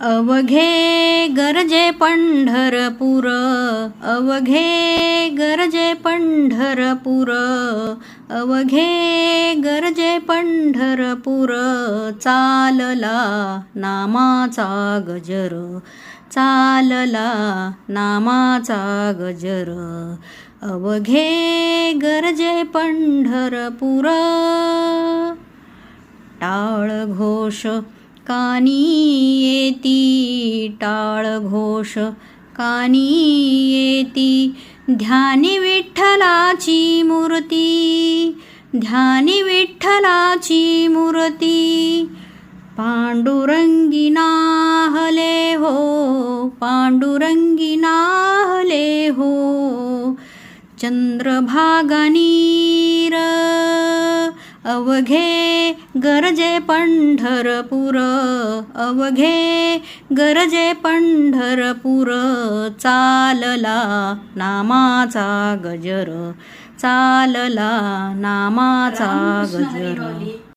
अवघे गरजे पंढरपूर, अवघे गरजे पंढरपूर, अवघे गरजे पंढरपूर. चालला नामाचा गजर, चालला नामाचा गजर. अवघे गरजे पंढरपूर. टाळ घोष कानी येती, टाळ घोष कानी येती. ध्यानी विठ्ठलाची मूर्ती, ध्यानी विठ्ठलाची मूर्ती. पांडुरंगी नाहले हो, पांडुरंगी नाहले हो. चंद्रभागा नीर, अवघे गरजे पंढरपूर, अवघे गरजे पंढरपूर. चालला नामाचा गजर, चालला नामाचा गजर.